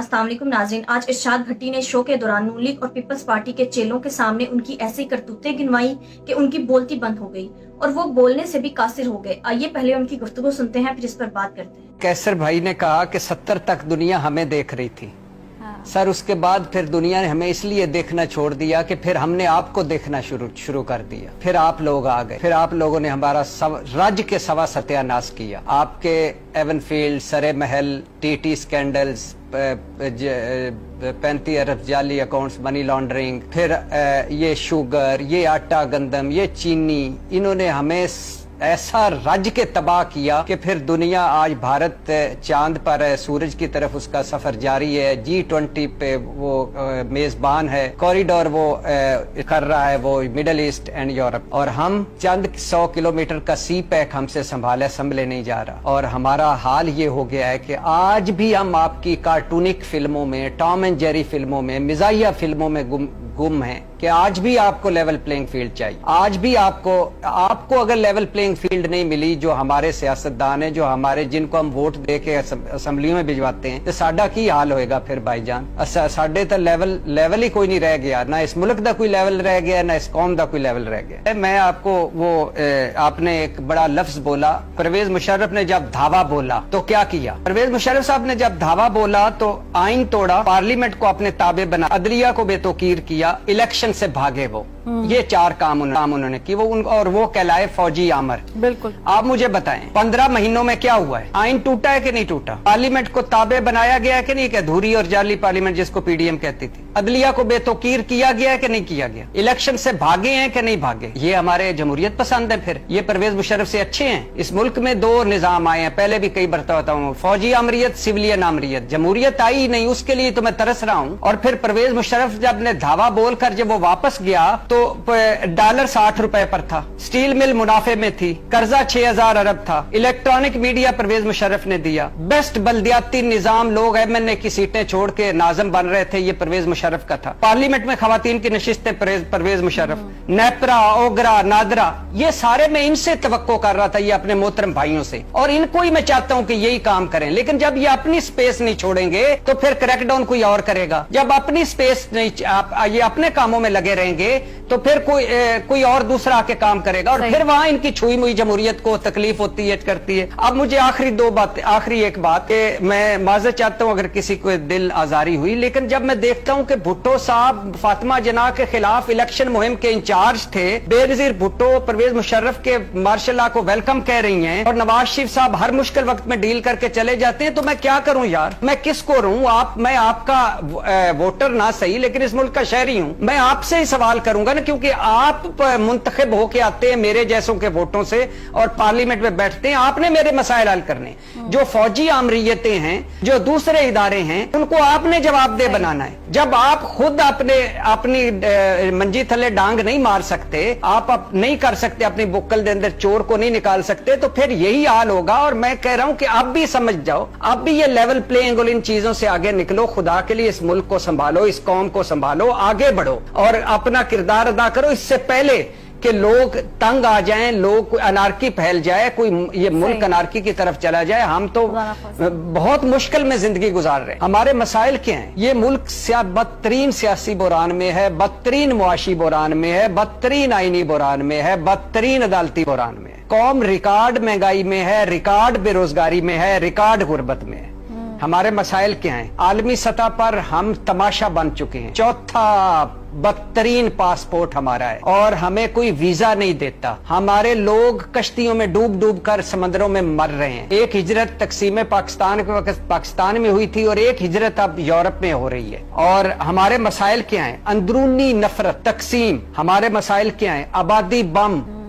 अस्सलाम वालेकुम नाज़रीन, आज इरशाद भट्टी ने शो के दौरान नून लीग और पीपल्स पार्टी के चेलों के सामने उनकी ऐसी करतूतें गिनवाई कि उनकी बोलती बंद हो गई और वो बोलने से भी कासिर हो गए। आइए पहले उनकी गुफ्तगू सुनते हैं, फिर इस पर बात करते हैं। कैसर भाई ने कहा कि 70 तक दुनिया हमें देख रही थी। सर उसके बाद फिर दुनिया ने हमें इसलिए देखना छोड़ दिया कि फिर हमने आपको देखना शुरू कर दिया। फिर आप लोग आ गए, फिर आप लोगों ने हमारा राज्य के सवा सत्यानाश किया। आपके एवनफील्ड, सरे महल, टीटी स्कैंडल्स, 35 अरब जाली अकाउंट्स, मनी लॉन्ड्रिंग, फिर ये शुगर, ये आटा गंदम, ये चीनी, इन्होंने हमें ऐसा राज्य के तबाह किया कि फिर दुनिया आज भारत चांद पर है, सूरज की तरफ उसका सफर जारी है। G20 पे वो मेजबान है, कॉरिडोर वो कर रहा है, वो मिडल ईस्ट एंड यूरोप, और हम चंद 100 किलोमीटर का सी पैक हमसे संभले नहीं जा रहा। और हमारा हाल ये हो गया है कि आज भी हम आपकी कार्टूनिक फिल्मों में, टॉम एंड जेरी फिल्मों में, मिजाहिया फिल्मों में गुम हैं कि आज भी आपको लेवल प्लेइंग फील्ड चाहिए। आज भी आपको अगर लेवल प्लेइंग फील्ड नहीं मिली, जो हमारे सियासतदान है, जो हमारे जिनको हम वोट दे के असम्बली में भिजवाते हैं, तो साडा की हाल होएगा फिर भाईजान। साडे तो लेवल ही कोई नहीं रह गया, ना इस मुल्क का कोई लेवल रह गया, ना इस कौम का कोई लेवल रह गया। मैं आपको आपने एक बड़ा लफ्ज बोला, परवेज मुशर्रफ ने जब धावा बोला तो क्या किया? परवेज मुशर्रफ साहब ने जब धावा बोला तो आइन तोड़ा, पार्लियामेंट को अपने ताबे बना, अदलिया को बेतौकीर किया, इलेक्शन से भागे वो। ये 4 काम उन्होंने की, और वो कहलाए फौजी आमर। बिल्कुल। आप मुझे बताएं 15 महीनों में क्या हुआ है? आइन टूटा है कि नहीं टूटा? पार्लियामेंट को ताबे बनाया गया है कि नहीं? अधूरी और जाली पार्लियामेंट जिसको पीडीएम कहती थी। अदलिया को बेतौकीर किया गया है कि नहीं किया गया? इलेक्शन से भागे हैं कि नहीं भागे? ये हमारे जमहूरियत पसंद है? फिर ये परवेज मुशर्रफ से अच्छे हैं? इस मुल्क में 2 निजाम आए हैं, पहले भी कई बरता हूँ, फौजी आमरीत, सिविलियन आमरीत। जमहूरियत आई नहीं, उसके लिए तो मैं तरस रहा हूँ। और फिर परवेज मुशर्रफ जब ने धावा बोलकर जब वो वापस गया तो डॉलर 60 रुपए पर था, स्टील मिल मुनाफे में थी, कर्जा 6000 अरब था, इलेक्ट्रॉनिक मीडिया परवेज मुशर्रफ ने दिया, बेस्ट बल्दियाती निजाम, लोग एमएनए की सीटें छोड़ के नाज़िम बन रहे थे, ये परवेज मुशर्रफ का था। पार्लियामेंट में खवातीन की नशिस्तें परवेज मुशर्रफ, नेपरा, ओगरा, नादरा, ये सारे मैं इनसे तवक्को कर रहा था, ये अपने मोहतरम भाइयों से, और इनको ही मैं चाहता हूं कि यही काम करें। लेकिन जब ये अपनी स्पेस नहीं छोड़ेंगे तो फिर क्रैकडाउन कोई और करेगा। जब अपनी स्पेस नहीं, ये अपने कामों में लगे रहेंगे तो फिर कोई और दूसरा आके काम करेगा, और फिर वहां इनकी छुई मुई जमहूरियत को तकलीफ होती है, करती है। अब मुझे आखिरी एक बात कि मैं माजरत चाहता हूं अगर किसी को दिल आजारी हुई, लेकिन जब मैं देखता हूं कि भुट्टो साहब फातिमा जना के खिलाफ इलेक्शन मुहिम के इंचार्ज थे, बेनजीर भुट्टो परवेज मुशर्रफ के मार्शल लॉ को वेलकम कह रही हैं, और नवाज शरीफ साहब हर मुश्किल वक्त में डील करके चले जाते हैं, तो मैं क्या करूं यार? मैं किसको रहूं? मैं आपका वोटर ना सही, लेकिन इस मुल्क का शहरी हूं। मैं आपसे ही सवाल करूंगा ना, क्योंकि आप मुंतखब होके आते हैं मेरे जैसों के वोटों से और पार्लियामेंट में बैठते हैं, आपने मेरे मसाइल हल करने। जो फौजी आमरीयतें हैं, जो दूसरे इदारे हैं, उनको आपने जवाबदेह बनाना है। जब आप खुद अपनी मंजी थले डांग नहीं मार सकते, आप नहीं कर सकते, अपनी बुक्कल के अंदर चोर को नहीं निकाल सकते, तो फिर यही हाल होगा। और मैं कह रहा हूं कि आप भी समझ जाओ, आप भी ये लेवल प्लेइंग, इन चीजों से आगे निकलो। खुदा के लिए इस मुल्क को संभालो, इस कौम को संभालो, आगे बढ़ो और अपना किरदार अदा करो, इससे पहले कि लोग तंग आ जाएं, लोग अनारकी फैल जाए, कोई ये मुल्क अनारकी की तरफ चला जाए। हम तो बहुत मुश्किल में जिंदगी गुजार रहे हैं। हमारे मसाइल क्या हैं? ये मुल्क बदतरीन सियासी बुरान में है, बदतरीन मुआशी बुरान में है, बदतरीन आईनी बुरान में है, बदतरीन अदालती बुरान में है। कौम रिकॉर्ड महंगाई में है, रिकॉर्ड बेरोजगारी में है, रिकॉर्ड गुर्बत में है। हमारे मसाइल क्या हैं? आलमी सतह पर हम तमाशा बन चुके हैं। चौथा बदतरीन पासपोर्ट हमारा है और हमें कोई वीजा नहीं देता। हमारे लोग कश्तियों में डूब कर समंदरों में मर रहे हैं। एक हिजरत तकसीम पाकिस्तान के वक्त पाकिस्तान में हुई थी और एक हिजरत अब यूरोप में हो रही है। और हमारे मसाइल क्या हैं? अंदरूनी नफरत, तकसीम। हमारे मसाइल क्या हैं?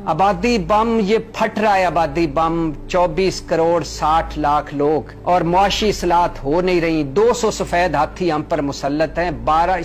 आबादी बम, ये फट रहा है आबादी बम। 24 करोड़ 60 लाख लोग, और मुआशी इस्लाहत हो नहीं रही। 200 सफेद हाथी हम पर मुसल्लत हैं।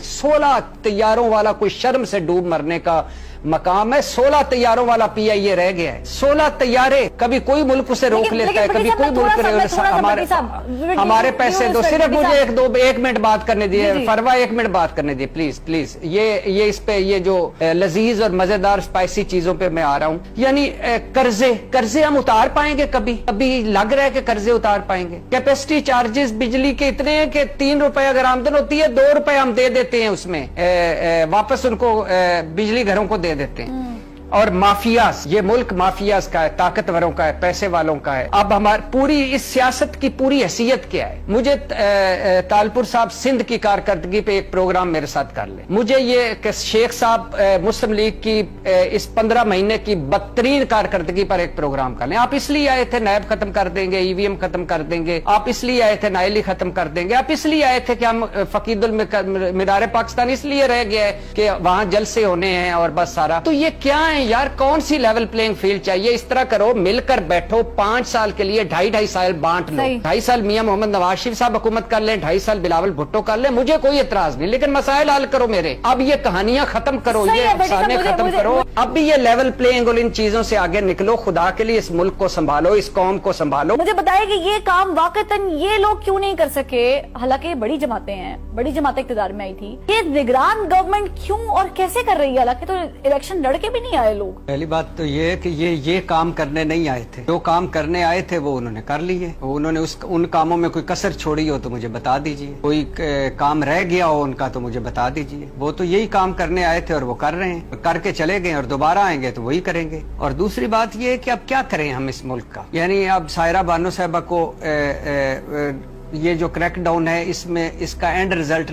16 तैयारों वाला कोई शर्म से डूब मरने का मकाम है। 16 तैयारों वाला PIA रह गया है। 16 तैयारे, कभी कोई मुल्क उसे रोक लेता है, कभी कोई मुल्क। हमारे पैसे दो, सिर्फ मुझे एक मिनट बात करने दिए फरवा, 1 मिनट बात करने दिए प्लीज प्लीज। ये इस पे ये जो लजीज और मजेदार स्पाइसी चीजों पे मैं आ रहा हूँ, यानी कर्जे हम उतार पाएंगे? कभी लग रहा है कि कर्जे उतार पाएंगे? कैपेसिटी चार्जेस बिजली के इतने हैं कि 3 रुपए अगर आमदन होती है, 2 रुपए हम दे देते हैं उसमें, वापस उनको बिजली घरों को दे देते हैं। और माफियास, ये मुल्क माफियास का है, ताकतवरों का है, पैसे वालों का है। अब हमारी पूरी इस सियासत की पूरी हैसियत क्या है? मुझे तालपुर साहब सिंध की कारकर्दगी पे एक प्रोग्राम मेरे साथ कर ले। मुझे ये कि शेख साहब मुस्लिम लीग की इस 15 महीने की बदतरीन कारकर्दगी पर एक प्रोग्राम कर लें। आप इसलिए आए थे नैब खत्म कर देंगे, EVM खत्म कर देंगे, आप इसलिए आए थे नाइली खत्म कर देंगे, आप इसलिए आए थे कि हम फकीदुल मीनार पाकिस्तान इसलिए रह गया है कि वहां जलसे होने हैं और बस सारा। तो ये क्या है यार? कौन सी लेवल प्लेइंग फील्ड चाहिए? इस तरह करो, मिलकर बैठो, 5 साल के लिए 2.5 साल बांट लो। 2.5 साल मियां मोहम्मद नवाज शरीफ साहब हुकूमत कर ले, 2.5 साल बिलावल भुट्टो कर ले, मुझे कोई एतराज नहीं, लेकिन मसाइल हल करो मेरे। अब ये कहानियां खत्म करो, ये अफसाने खत्म करो। अब भी ये लेवल प्लेइंग और इन चीजों से आगे निकलो। खुदा के लिए इस मुल्क को संभालो, इस कौम को संभालो। मुझे बताइए कि ये काम वाकईतन ये लोग क्यों नहीं कर सके? हालांकि बड़ी जमातें हैं, बड़ी जमातें इक़्तिदार में आई थी, ये निगरान गवर्नमेंट क्यों और कैसे कर रही है? हालांकि तो इलेक्शन लड़ के भी नहीं आए लोग। पहली बात तो ये है कि ये काम करने नहीं आए थे। जो काम करने आए थे वो उन्होंने कर लिए। उन्होंने उन कामों में कोई कसर छोड़ी हो तो मुझे बता दीजिए, कोई काम रह गया हो उनका तो मुझे बता दीजिए। वो तो यही काम करने आए थे और वो कर रहे हैं, करके चले गए और दोबारा आएंगे तो वही करेंगे। और दूसरी बात ये है कि अब क्या करें हम इस मुल्क का? यानी अब सायरा बानो साहबा को ये जो क्रैकडाउन है इसमें इसका एंड रिजल्ट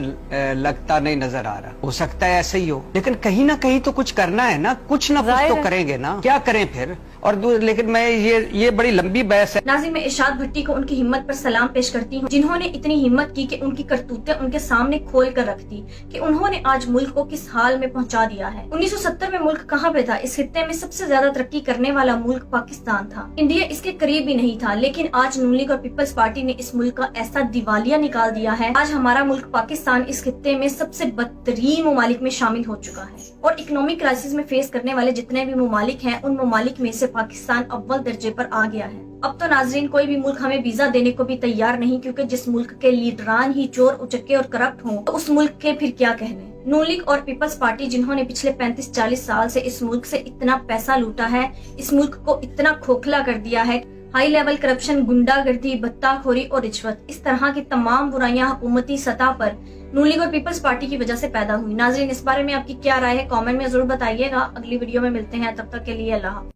लगता नहीं नजर आ रहा। हो सकता है ऐसे ही हो, लेकिन कहीं ना कहीं तो कुछ करना है ना, कुछ ना कुछ तो करेंगे ना। क्या करें फिर? और लेकिन मैं ये बड़ी लंबी बहस है। नाज़रीन, मैं इरशाद भट्टी को उनकी हिम्मत पर सलाम पेश करती हूँ, जिन्होंने इतनी हिम्मत की कि उनकी करतूतें उनके सामने खोल कर रख दी कि उन्होंने आज मुल्क को किस हाल में पहुँचा दिया है। 1970 में मुल्क कहाँ पे था? इस खित्ते में सबसे ज्यादा तरक्की करने वाला मुल्क पाकिस्तान था, इंडिया इसके करीब भी नहीं था। लेकिन आज नून लीग और पीपल्स पार्टी ने इस मुल्क का ऐसा दिवालिया निकाल दिया है, आज हमारा मुल्क पाकिस्तान इस खित्ते में सबसे बदतरीन ममालिक में शामिल हो चुका है। और इकोनॉमिक क्राइसिस में फेस करने वाले जितने भी ममालिक हैं, उन ममालिक में से पाकिस्तान अव्वल दर्जे पर आ गया है। अब तो नाजरीन, कोई भी मुल्क हमें वीजा देने को भी तैयार नहीं, क्योंकि जिस मुल्क के लीडरान ही चोर, उचक्के और करप्ट हों, तो उस मुल्क के फिर क्या कहने। नून लीग और पीपल्स पार्टी जिन्होंने पिछले 35-40 साल से इस मुल्क से इतना पैसा लूटा है, इस मुल्क को इतना खोखला कर दिया है, हाई लेवल करप्शन, गुंडागर्दी, बत्ताखोरी और रिश्वत, इस तरह की तमाम बुराइयां हुकूमती सतह पर नून लीग और पीपल्स पार्टी की वजह से पैदा हुई। नाजरीन, इस बारे में आपकी क्या राय है? कमेंट में जरूर बताइएगा। अगली वीडियो में मिलते हैं, तब तक के लिए अल्लाह हाफ़िज़।